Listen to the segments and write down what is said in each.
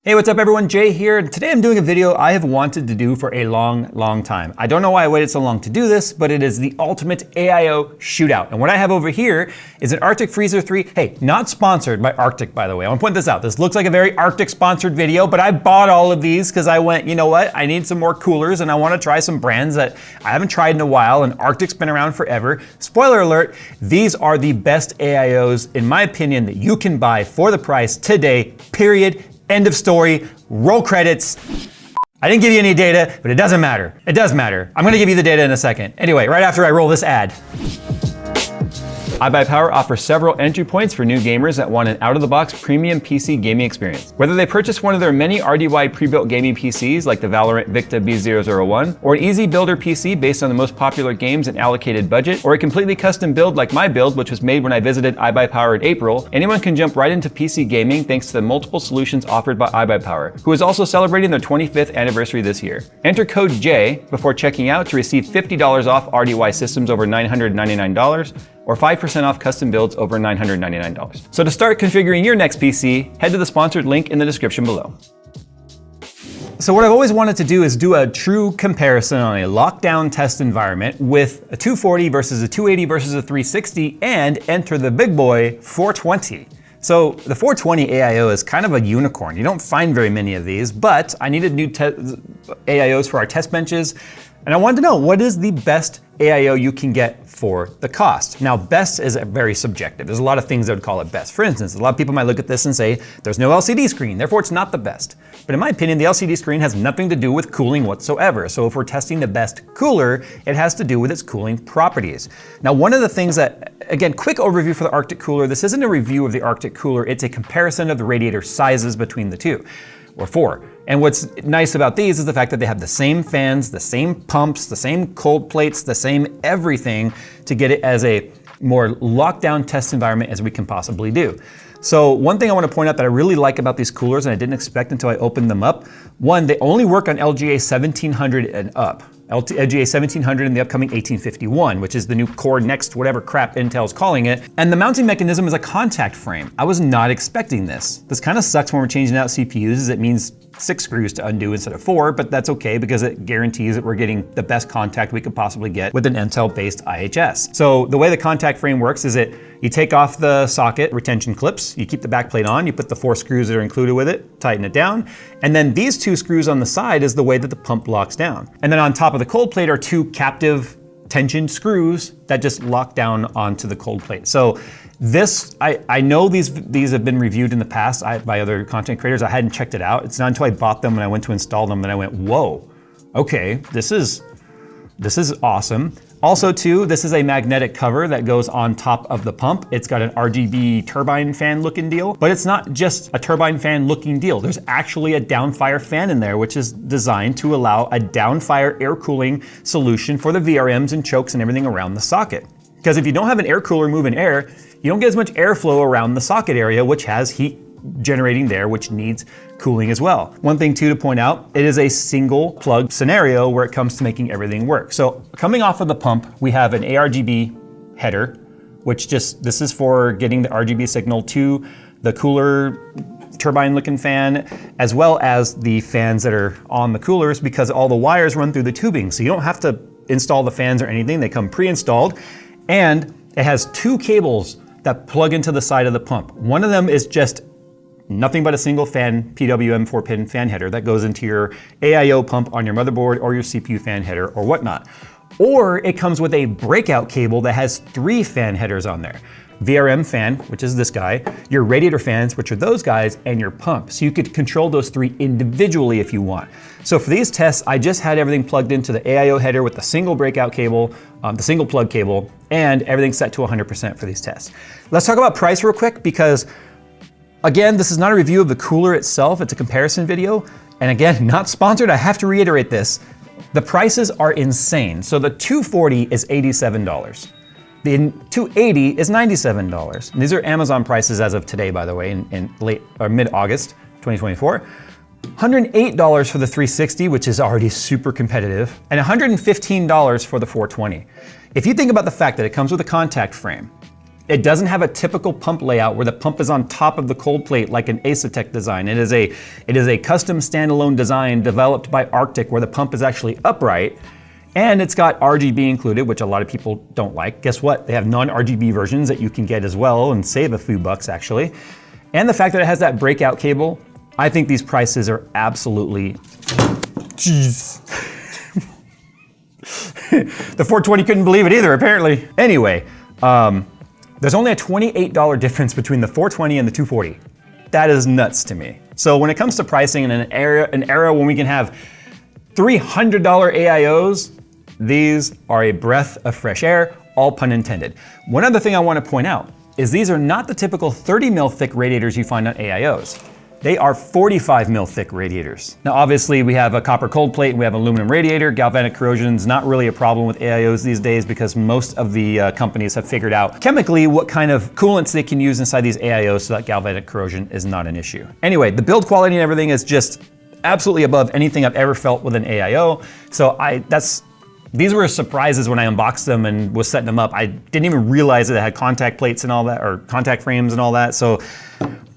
Hey, what's up everyone? Jay here. Today I'm doing a video I have wanted to do for a long time. I don't know why I waited so long to do this, but it is the ultimate AIO shootout. And what I have over here is an Arctic Freezer 3. Hey, not sponsored by Arctic, by the way. I want to point this out. This looks like a very Arctic sponsored video, but I bought all of these because I went, you know what? I need some more coolers and I want to try some brands that I haven't tried in a while, and Arctic's been around forever. Spoiler alert, these are the best AIOs, in my opinion, that you can buy for the price today, period. End of story, roll credits. I didn't give you any data, but it doesn't matter. It does matter. I'm gonna give you the data in a second. Anyway, right after I roll this ad. iBuyPower offers several entry points for new gamers that want an out-of-the-box premium PC gaming experience. Whether they purchase one of their many RDY pre-built gaming PCs like the Valorant Victa B001, or an easy builder PC based on the most popular games and allocated budget, or a completely custom build like my build, which was made when I visited iBuyPower in April, anyone can jump right into PC gaming thanks to the multiple solutions offered by iBuyPower, who is also celebrating their 25th anniversary this year. Enter code J before checking out to receive $50 off RDY systems over $999, or 5% off custom builds over $999. So to start configuring your next PC, head to the sponsored link in the description below. So what I've always wanted to do is do a true comparison on a lockdown test environment with a 240 versus a 280 versus a 360, and enter the big boy 420. So the 420 AIO is kind of a unicorn. You don't find very many of these, but I needed new AIOs for our test benches. And I wanted to know, what is the best AIO you can get for the cost? Now, best is very subjective. There's a lot of things that would call it best. For instance, a lot of people might look at this and say, there's no LCD screen, therefore it's not the best. But in my opinion, the LCD screen has nothing to do with cooling whatsoever. So if we're testing the best cooler, it has to do with its cooling properties. Now, one of the things that, again, quick overview for the Arctic cooler. This isn't a review of the Arctic cooler. It's a comparison of the radiator sizes between the two, or four. And what's nice about these is the fact that they have the same fans, the same pumps, the same cold plates, the same everything to get it as a more lockdown test environment as we can possibly do. So one thing I want to point out that I really like about these coolers, and I didn't expect until I opened them up, one, they only work on LGA 1700 and up. LGA 1700 in the upcoming 1851, which is the new Core Next whatever crap Intel's calling it. And the mounting mechanism is a contact frame. I was not expecting this. This kind of sucks when we're changing out CPUs, as it means 6 screws to undo instead of 4, but that's okay because it guarantees that we're getting the best contact we could possibly get with an Intel-based IHS. So the way the contact frame works is you take off the socket retention clips, you keep the back plate on, you put the 4 screws that are included with it, tighten it down, and then these 2 screws on the side is the way that the pump locks down. And then on top of the cold plate are 2 captive tension screws that just lock down onto the cold plate. So this, I know these have been reviewed in the past by other content creators. I hadn't checked it out. It's not until I bought them and I went to install them that I went, whoa, okay, this is awesome. Also too, this is a magnetic cover that goes on top of the pump. It's got an RGB turbine fan looking deal, but it's not just a turbine fan looking deal. There's actually a downfire fan in there, which is designed to allow a downfire air cooling solution for the VRMs and chokes and everything around the socket. Because if you don't have an air cooler moving air, you don't get as much airflow around the socket area, which has heat generating there, which needs cooling as well. One thing too to point out, it is a single plug scenario where it comes to making everything work. So coming off of the pump, we have an ARGB header, which this is for getting the RGB signal to the cooler turbine looking fan, as well as the fans that are on the coolers, because all the wires run through the tubing. So you don't have to install the fans or anything. They come pre-installed, and it has 2 cables that plug into the side of the pump. One of them is just nothing but a single fan, PWM 4-pin fan header that goes into your AIO pump on your motherboard or your CPU fan header or whatnot. Or it comes with a breakout cable that has 3 fan headers on there. VRM fan, which is this guy, your radiator fans, which are those guys, and your pump. So you could control those 3 individually if you want. So for these tests, I just had everything plugged into the AIO header with the single breakout cable, the single plug cable, and everything set to 100% for these tests. Let's talk about price real quick, because again, this is not a review of the cooler itself, it's a comparison video. And again, not sponsored, I have to reiterate this. The prices are insane. So the 240 is $87. The 280 is $97. And these are Amazon prices as of today, by the way, in late or mid-August 2024. $108 for the 360, which is already super competitive, and $115 for the 420. If you think about the fact that it comes with a contact frame, It doesn't have a typical pump layout where the pump is on top of the cold plate like an Asetek design. It is a custom standalone design developed by Arctic where the pump is actually upright, and it's got RGB included, which a lot of people don't like. Guess what? They have non-RGB versions that you can get as well and save a few bucks actually. And the fact that it has that breakout cable, I think these prices are absolutely, jeez. The 420 couldn't believe it either, apparently. Anyway, there's only a $28 difference between the 420 and the 240. That is nuts to me. So when it comes to pricing in an era when we can have $300 AIOs, these are a breath of fresh air, all pun intended. One other thing I want to point out is these are not the typical 30 mil thick radiators you find on AIOs. They are 45 mil thick radiators. Now obviously we have a copper cold plate and we have aluminum radiator. Galvanic corrosion is not really a problem with AIOs these days because most of the companies have figured out chemically what kind of coolants they can use inside these AIOs so that galvanic corrosion is not an issue. Anyway, the build quality and everything is just absolutely above anything I've ever felt with an AIO. So these were surprises when I unboxed them and was setting them up. I didn't even realize that it had contact plates and all that, or contact frames and all that. So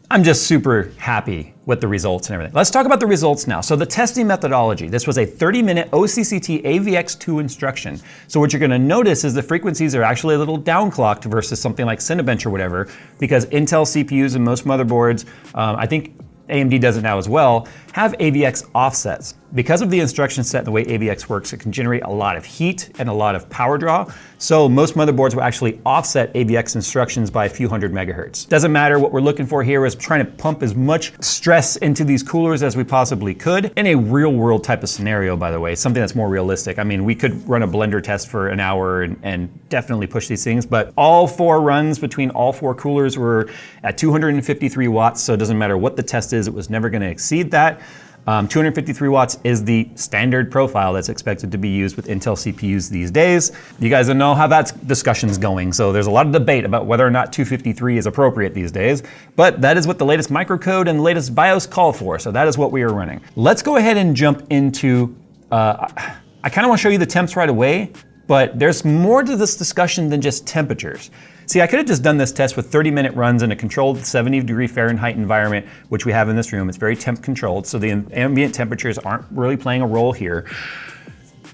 I'm just super happy with the results and everything. Let's talk about the results now. So the testing methodology, this was a 30-minute OCCT AVX2 instruction. So what you're gonna notice is the frequencies are actually a little downclocked versus something like Cinebench or whatever, because Intel CPUs and most motherboards, I think AMD does it now as well, have AVX offsets. Because of the instruction set and the way AVX works, it can generate a lot of heat and a lot of power draw. So most motherboards will actually offset AVX instructions by a few hundred megahertz. Doesn't matter, what we're looking for here is trying to pump as much stress into these coolers as we possibly could in a real world type of scenario, by the way, something that's more realistic. I mean, we could run a blender test for an hour and definitely push these things, but all 4 runs between all 4 coolers were at 253 watts, so it doesn't matter what the test is, it was never gonna exceed that. 253 watts is the standard profile that's expected to be used with Intel CPUs these days. You guys know how that discussion's going, so there's a lot of debate about whether or not 253 is appropriate these days, but that is what the latest microcode and latest BIOS call for, so that is what we are running. Let's go ahead and jump into, I kind of want to show you the temps right away, but there's more to this discussion than just temperatures. See, I could have just done this test with 30-minute runs in a controlled 70-degree Fahrenheit environment, which we have in this room. It's very temp controlled, so the ambient temperatures aren't really playing a role here.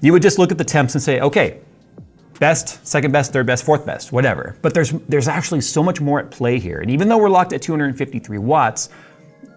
You would just look at the temps and say, okay, best, second best, third best, fourth best, whatever. But there's actually so much more at play here. And even though we're locked at 253 watts,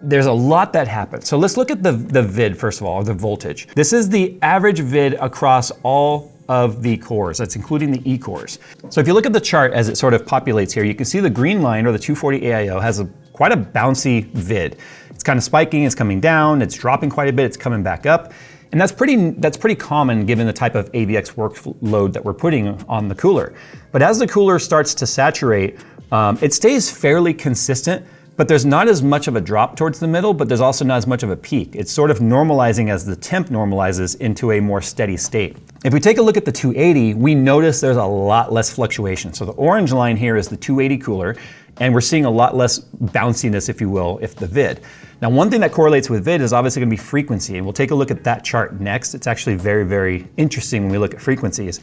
there's a lot that happens. So let's look at the vid first of all, or the voltage. This is the average vid across all of the cores. That's including the E cores. So if you look at the chart as it sort of populates here, you can see the green line, or the 240 AIO, has quite a bouncy vid. It's kind of spiking, it's coming down, it's dropping quite a bit, it's coming back up. And that's pretty common given the type of AVX workload that we're putting on the cooler. But as the cooler starts to saturate, it stays fairly consistent, but there's not as much of a drop towards the middle, but there's also not as much of a peak. It's sort of normalizing as the temp normalizes into a more steady state. If we take a look at the 280, we notice there's a lot less fluctuation. So the orange line here is the 280 cooler, and we're seeing a lot less bounciness, if you will, if the vid. Now, one thing that correlates with vid is obviously gonna be frequency, and we'll take a look at that chart next. It's actually very, very interesting when we look at frequencies.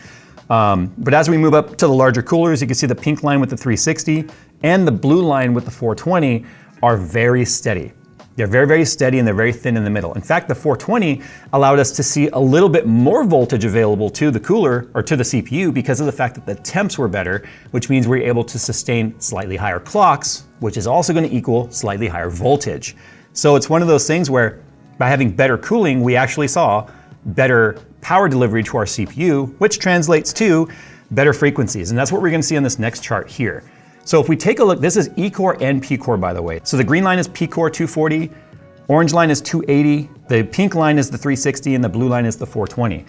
But as we move up to the larger coolers, you can see the pink line with the 360 and the blue line with the 420 are very steady. They're very, very steady and they're very thin in the middle. In fact, the 420 allowed us to see a little bit more voltage available to the cooler or to the CPU because of the fact that the temps were better, which means we're able to sustain slightly higher clocks, which is also going to equal slightly higher voltage. So it's one of those things where by having better cooling, we actually saw better power delivery to our CPU, which translates to better frequencies. And that's what we're going to see on this next chart here. So if we take a look, this is E-core and P-core, by the way. So the green line is P-core 240, orange line is 280, the pink line is the 360, and the blue line is the 420.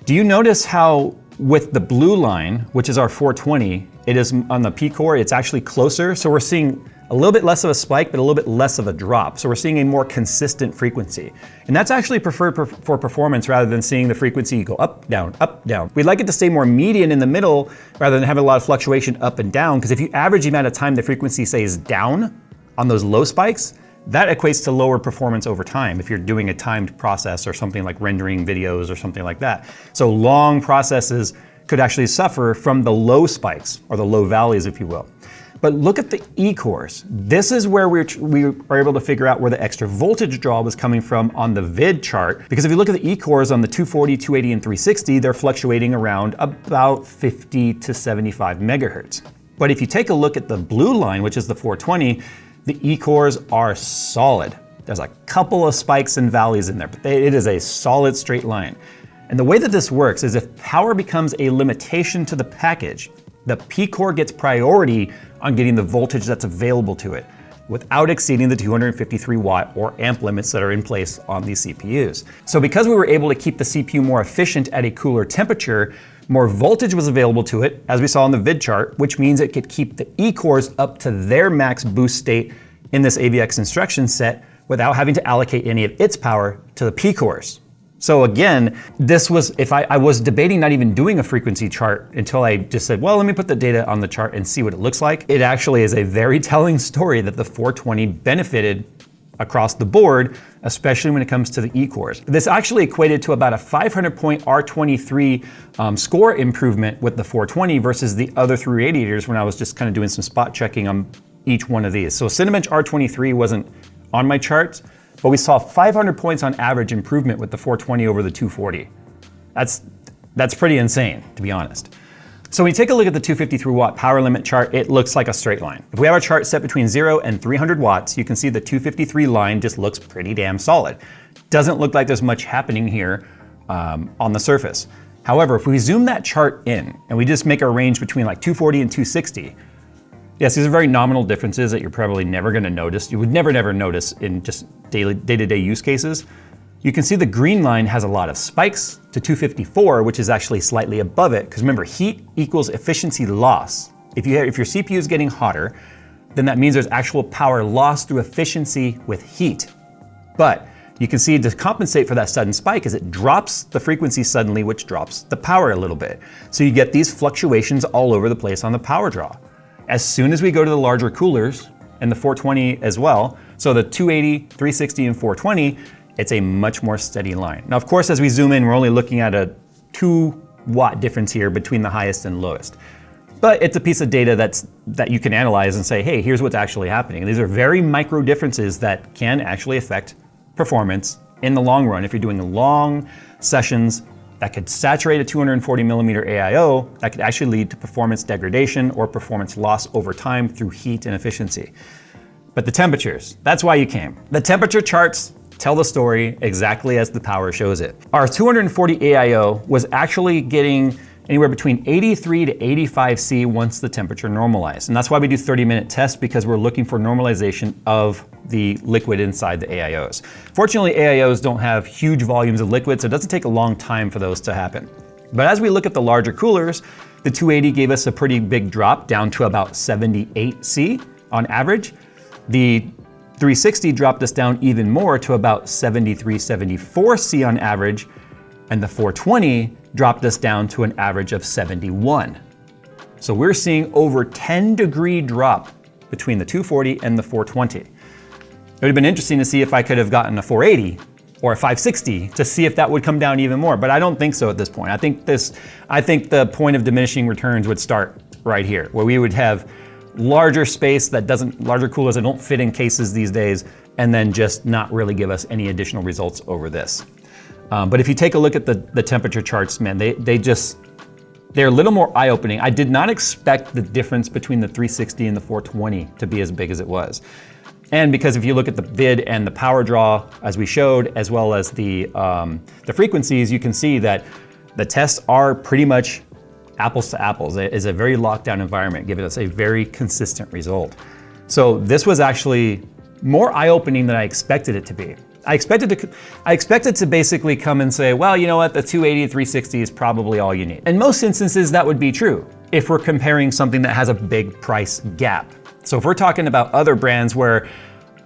Do you notice how with the blue line, which is our 420, it is on the P-core, it's actually closer. So we're seeing a little bit less of a spike, but a little bit less of a drop. So we're seeing a more consistent frequency. And that's actually preferred for performance rather than seeing the frequency go up, down, up, down. We'd like it to stay more median in the middle rather than having a lot of fluctuation up and down, because if you average the amount of time the frequency stays down on those low spikes, that equates to lower performance over time if you're doing a timed process or something like rendering videos or something like that. So long processes could actually suffer from the low spikes or the low valleys, if you will. But look at the E-cores. This is where we are able to figure out where the extra voltage draw was coming from on the vid chart. Because if you look at the E-cores on the 240, 280, and 360, they're fluctuating around about 50 to 75 megahertz. But if you take a look at the blue line, which is the 420, the E-cores are solid. There's a couple of spikes and valleys in there, but it is a solid straight line. And the way that this works is if power becomes a limitation to the package, the P-core gets priority on getting the voltage that's available to it without exceeding the 253 watt or amp limits that are in place on these CPUs. So because we were able to keep the CPU more efficient at a cooler temperature, more voltage was available to it, as we saw in the vid chart, which means it could keep the E-cores up to their max boost state in this AVX instruction set without having to allocate any of its power to the P-cores. So again, this was, if I was debating not even doing a frequency chart until I just said, well, let me put the data on the chart and see what it looks like. It actually is a very telling story that the 420 benefited across the board, especially when it comes to the E-cores. This actually equated to about a 500-point R23 score improvement with the 420 versus the other three radiators when I was just kind of doing some spot checking on each one of these. So Cinebench R23 wasn't on my charts, but we saw 500 points on average improvement with the 420 over the 240. That's pretty insane, to be honest. So when you take a look at the 253 watt power limit chart, it looks like a straight line. If we have our chart set between 0 and 300 watts, you can see the 253 line just looks pretty damn solid. Doesn't look like there's much happening here on the surface. However, if we zoom that chart in and we just make a range between like 240 and 260, yes, these are very nominal differences that you're probably never gonna notice. You would never notice in just day-to-day use cases. You can see the green line has a lot of spikes to 254, which is actually slightly above it, because remember, heat equals efficiency loss. If your CPU is getting hotter, then that means there's actual power loss through efficiency with heat. But you can see to compensate for that sudden spike is it drops the frequency suddenly, which drops the power a little bit. So you get these fluctuations all over the place on the power draw. As soon as we go to the larger coolers, and the 420 as well, so the 280, 360, and 420, it's a much more steady line. Now, of course, as we zoom in, we're only looking at a 2 watt difference here between the highest and lowest. But it's a piece of data that you can analyze and say, hey, here's what's actually happening. And these are very micro differences that can actually affect performance in the long run. If you're doing long sessions that could saturate a 240 millimeter AIO, that could actually lead to performance degradation or performance loss over time through heat and efficiency. But the temperatures, that's why you came. The temperature charts tell the story exactly as the power shows it. Our 240 AIO was actually getting anywhere between 83 to 85 C once the temperature normalized. And that's why we do 30-minute tests, because we're looking for normalization of the liquid inside the AIOs. Fortunately, AIOs don't have huge volumes of liquid, so it doesn't take a long time for those to happen. But as we look at the larger coolers, the 280 gave us a pretty big drop down to about 78 C on average. The 360 dropped us down even more to about 73, 74 C on average, and the 420 dropped us down to an average of 71. So we're seeing over 10-degree drop between the 240 and the 420. It would have been interesting to see if I could have gotten a 480 or a 560 to see if that would come down even more, but I don't think so at this point. I think the point of diminishing returns would start right here, where we would have larger space larger coolers that don't fit in cases these days, and then just not really give us any additional results over this. But if you take a look at the temperature charts, man, they're a little more eye-opening. I did not expect the difference between the 360 and the 420 to be as big as it was. And because if you look at the vid and the power draw, as we showed, as well as the frequencies, you can see that the tests are pretty much apples to apples. It is a very locked down environment, giving us a very consistent result. So this was actually more eye-opening than I expected it to be. I expected to basically come and say, well, you know what, the 280, 360 is probably all you need. In most instances, that would be true if we're comparing something that has a big price gap. So if we're talking about other brands where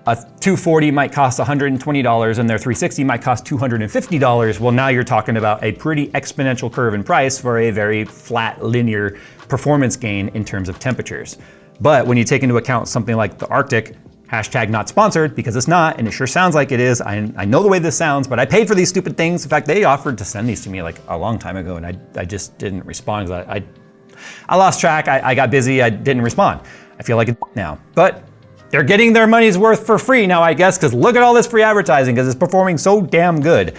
a 240 might cost $120 and their 360 might cost $250, well, now you're talking about a pretty exponential curve in price for a very flat, linear performance gain in terms of temperatures. But when you take into account something like the Arctic, hashtag not sponsored, because it's not, and it sure sounds like it is. I know the way this sounds, but I paid for these stupid things. In fact, they offered to send these to me like a long time ago, and I just didn't respond because I lost track, I got busy, I didn't respond. I feel like a now. But they're getting their money's worth for free now, I guess, because look at all this free advertising, because it's performing so damn good.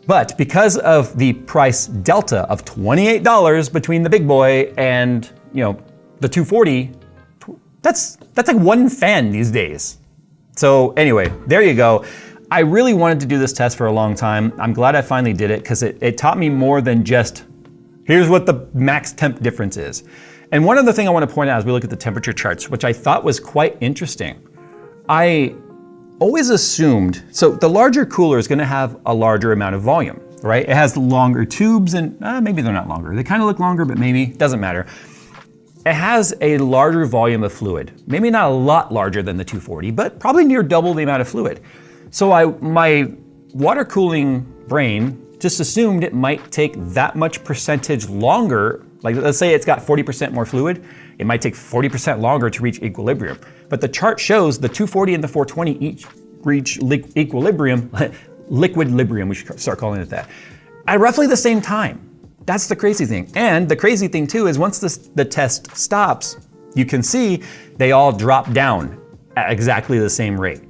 But because of the price delta of $28 between the big boy and, you know, the 240, that's like one fan these days. So anyway, there you go. I really wanted to do this test for a long time. I'm glad I finally did it because it taught me more than just, here's what the max temp difference is. And one other thing I want to point out as we look at the temperature charts, which I thought was quite interesting. I always assumed, so the larger cooler is going to have a larger amount of volume, right? It has longer tubes and maybe they're not longer. They kind of look longer, but maybe, doesn't matter. It has a larger volume of fluid. Maybe not a lot larger than the 240, but probably near double the amount of fluid. So my water cooling brain just assumed it might take that much percentage longer. Like let's say it's got 40% more fluid, it might take 40% longer to reach equilibrium. But the chart shows the 240 and the 420 each reach equilibrium, liquidlibrium, we should start calling it that, at roughly the same time. That's the crazy thing. And the crazy thing too is once the test stops, you can see they all drop down at exactly the same rate.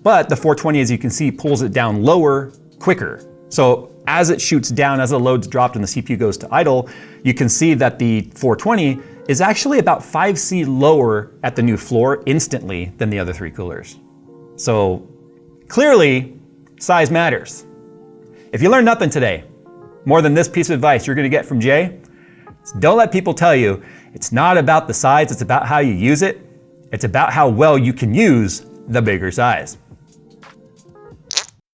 But the 420, as you can see, pulls it down lower quicker. So as it shoots down, as the load's dropped and the CPU goes to idle, you can see that the 420 is actually about 5C lower at the new floor instantly than the other three coolers. So clearly, size matters. If you learned nothing today, more than this piece of advice you're gonna get from Jay, don't let people tell you it's not about the size, it's about how you use it. It's about how well you can use the bigger size.